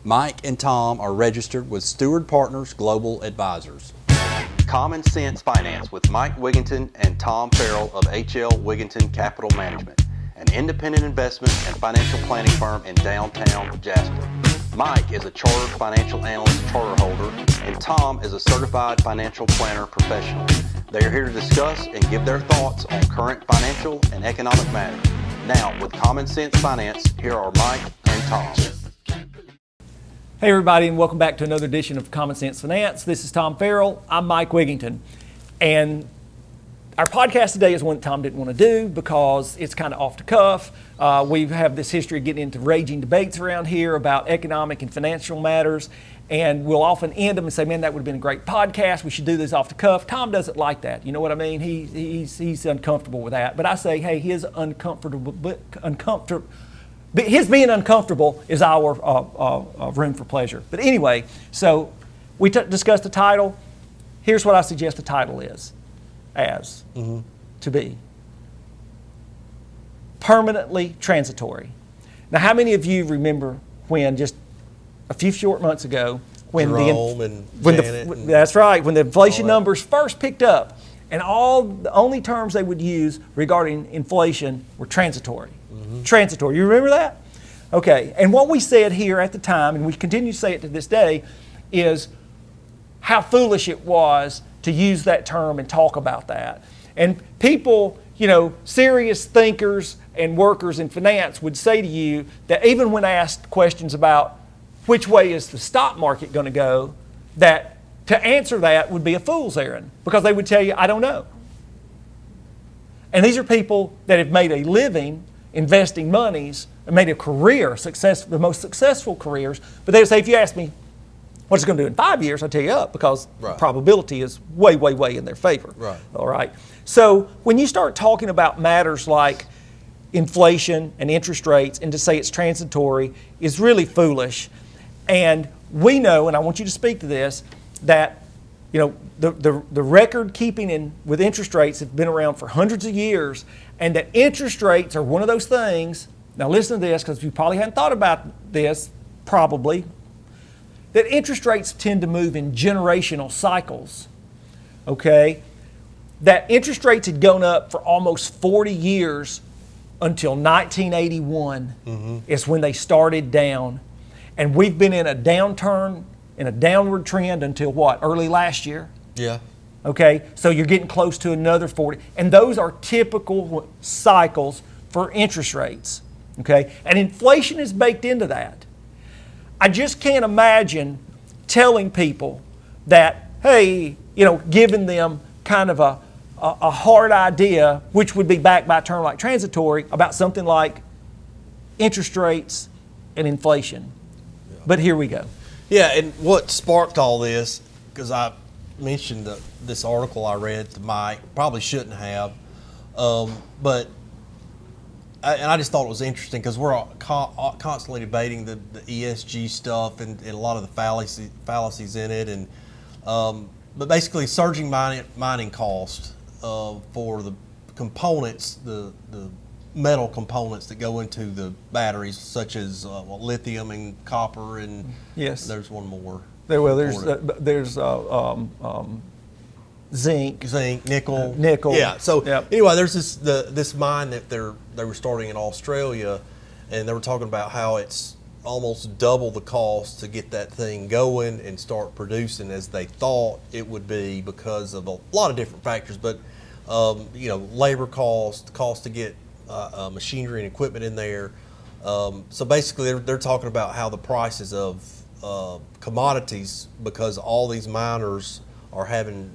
Mike and Tom are registered with Steward Partners Global Advisors. Common Sense Finance with Mike Wigginton and Tom Farrell of HL Wigginton Capital Management, an independent investment and financial planning firm in downtown Jasper. Mike is a chartered financial analyst charter holder, and Tom is a certified financial planner professional. They are here to discuss and give their thoughts on current financial and economic matters. Now, with Common Sense Finance, here are Mike and Tom. Hey everybody, and welcome back to another edition of Common Sense Finance. This is Tom Farrell. I'm Mike Wigginton. And our podcast today is one that Tom didn't want to do because it's kind of off the cuff. We have this history of getting into raging debates around here about economic and financial matters. And we'll often end them and say, man, that would have been a great podcast. We should do this off the cuff. Tom doesn't like that. You know what I mean? He's uncomfortable with that. But I say, hey, his being uncomfortable is our room for pleasure. But anyway, so we discussed the title. Here's what I suggest the title is, to be. Permanently transitory. Now, how many of you remember when just a few short months ago, when that's right, when the inflation numbers first picked up, and the only terms they would use regarding inflation were transitory. Transitory. You remember that? Okay. And what we said here at the time, and we continue to say it to this day, is how foolish it was to use that term and talk about that. And people, serious thinkers and workers in finance would say to you that even when asked questions about which way is the stock market going to go, that to answer that would be a fool's errand, because they would tell you, I don't know. And these are people that have made a living investing monies and made a career, the most successful careers. But they would say, if you ask me what's it going to do in 5 years, I'll tell you up, because the probability is way, way, way in their favor. Right. All right. So when you start talking about matters like inflation and interest rates, and to say it's transitory is really foolish. And we know, and I want you to speak to this, that the record keeping with interest rates have been around for hundreds of years, and that interest rates are one of those things. Now listen to this, because you probably hadn't thought about this, probably, that interest rates tend to move in generational cycles, okay? That interest rates had gone up for almost 40 years until 1981 is when they started down. And we've been in a downturn, in a downward trend until what? Early last year? Yeah. Okay, so you're getting close to another 40. And those are typical cycles for interest rates, okay? And inflation is baked into that. I just can't imagine telling people that, hey, giving them kind of a hard idea, which would be backed by a term like transitory, about something like interest rates and inflation. Yeah. But here we go. Yeah, and what sparked all this, because I mentioned this article I read to Mike, probably shouldn't have, but I just thought it was interesting, because we're constantly debating the ESG stuff and a lot of the fallacies in it, and but basically surging mining cost for the components, the metal components that go into the batteries, such as lithium and copper, and there's one more. There's zinc, nickel. Yeah. So anyway, there's this mine that they were starting in Australia, and they were talking about how it's almost double the cost to get that thing going and start producing as they thought it would be, because of a lot of different factors. But labor cost to get machinery and equipment in there. So basically, they're talking about how the prices of commodities, because all these miners are having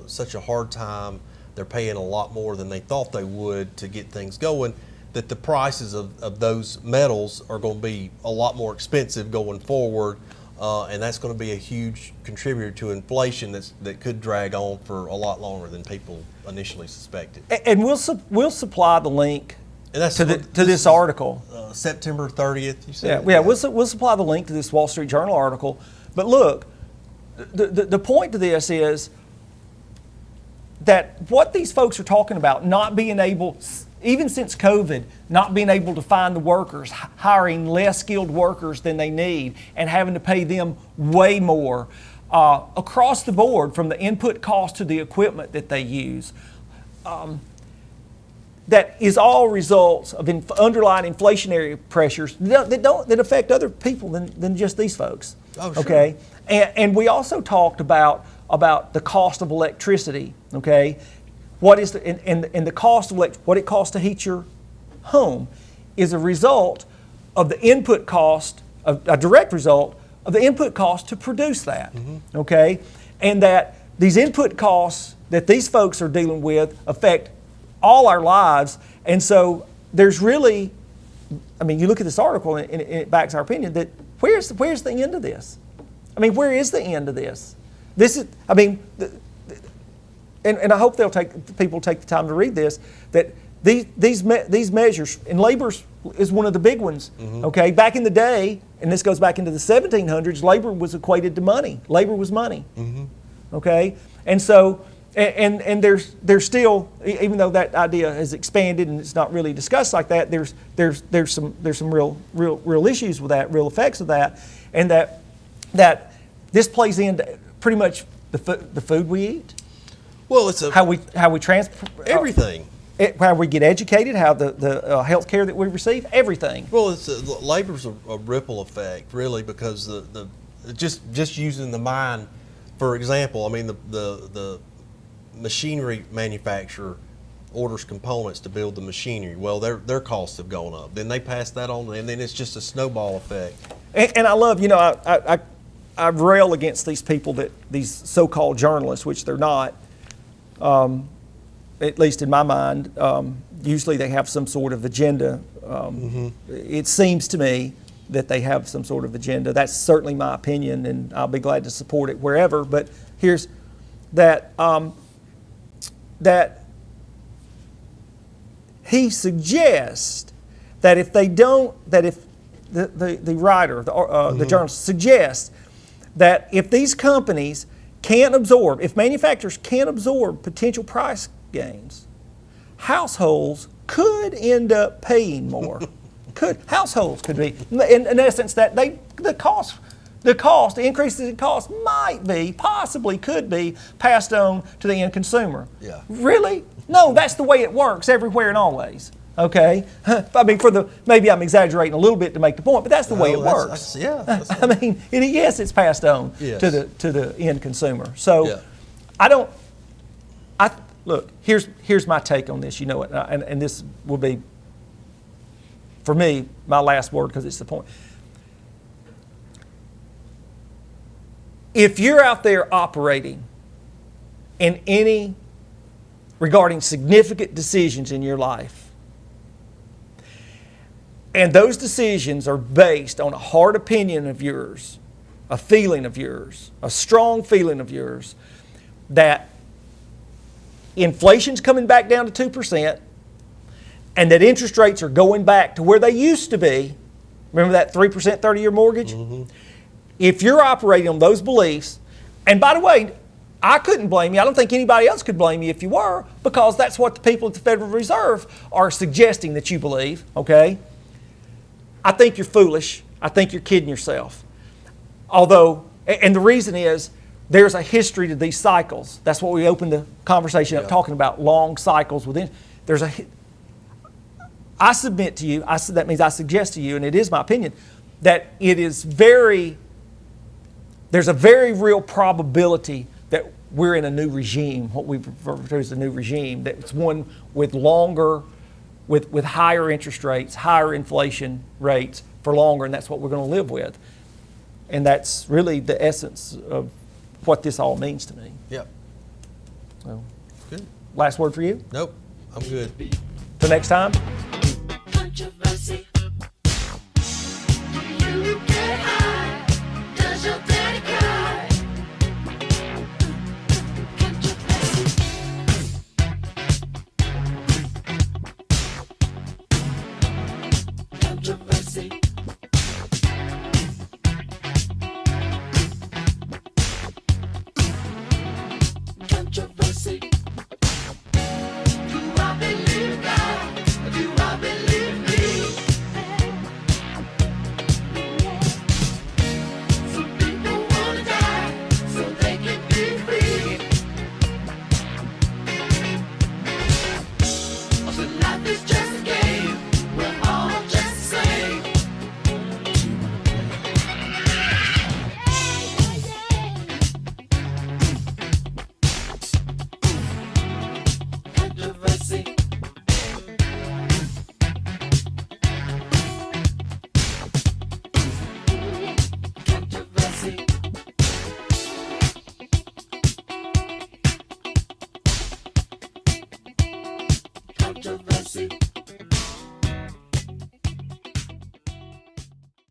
such a hard time, they're paying a lot more than they thought they would to get things going, that the prices of those metals are going to be a lot more expensive going forward, and that's going to be a huge contributor to inflation that could drag on for a lot longer than people initially suspected. And we'll supply the link to this article. September 30th, you said? Yeah. We'll supply the link to this Wall Street Journal article. But look, the point to this is that what these folks are talking about, not being able, even since COVID, not being able to find the workers, hiring less skilled workers than they need, and having to pay them way more across the board, from the input cost to the equipment that they use. That is all results of underlying inflationary pressures that affect other people than just these folks. Oh, sure. Okay, and we also talked about the cost of electricity. Okay, what is the cost of what it costs to heat your home is a result of the input cost, a direct result of the input cost to produce that. Mm-hmm. Okay, and that these input costs that these folks are dealing with affect all our lives. And so there's really, I mean, you look at this article and it backs our opinion that where's the end of this? I mean, where is the end of this? This is, I mean, and I hope people take the time to read this, that these measures, and labor is one of the big ones. Mm-hmm. Okay, back in the day, and this goes back into the 1700s, labor was equated to money. Labor was money. Mm-hmm. Okay, and so, and there's still, even though that idea has expanded and it's not really discussed like that, there's some real issues with that, real effects of that, and that this plays into pretty much the food we eat. Well, it's how we transport everything. How we get educated, how the health care that we receive, everything. Well, labor's a ripple effect, really, because the just using the mine, for example. I mean, the machinery manufacturer orders components to build the machinery. Well, their costs have gone up. Then they pass that on, and then it's just a snowball effect. And I love, I rail against these people, these so-called journalists, which they're not. At least in my mind, usually they have some sort of agenda. Mm-hmm. It seems to me that they have some sort of agenda. That's certainly my opinion, and I'll be glad to support it wherever. But here's that that he suggests that if they don't, that if the writer, the journalist suggests that if these companies can't absorb, if manufacturers can't absorb potential price gains, households could end up paying more. Households could be, in essence, that the increases in cost possibly could be passed on to the end consumer. Yeah. Really? No, that's the way it works everywhere and always. Okay? I mean, maybe I'm exaggerating a little bit to make the point, but that's the way it works. I mean, yes, it's passed on to the end consumer. So, yeah. Look, here's my take on this. You know it, and this will be, for me, my last word, because it's the point. If you're out there operating in any regarding significant decisions in your life, and those decisions are based on a hard opinion of yours, a feeling of yours, a strong feeling of yours, that inflation's coming back down to 2%, and that interest rates are going back to where they used to be. Remember that 3% 30-year mortgage? Mm-hmm. If you're operating on those beliefs, and by the way, I couldn't blame you. I don't think anybody else could blame you if you were, because that's what the people at the Federal Reserve are suggesting that you believe, okay? I think you're foolish. I think you're kidding yourself. Although, and the reason is, there's a history to these cycles. That's what we opened the conversation up talking about, long cycles within. I submit to you, that means I suggest to you, and it is my opinion, that there's a very real probability that we're in a new regime, what we refer to as a new regime, that's one with with higher interest rates, higher inflation rates for longer, and that's what we're going to live with. And that's really the essence of what this all means to me. Yep. So, good. Last word for you? Nope. I'm good. Till next time. Controversy.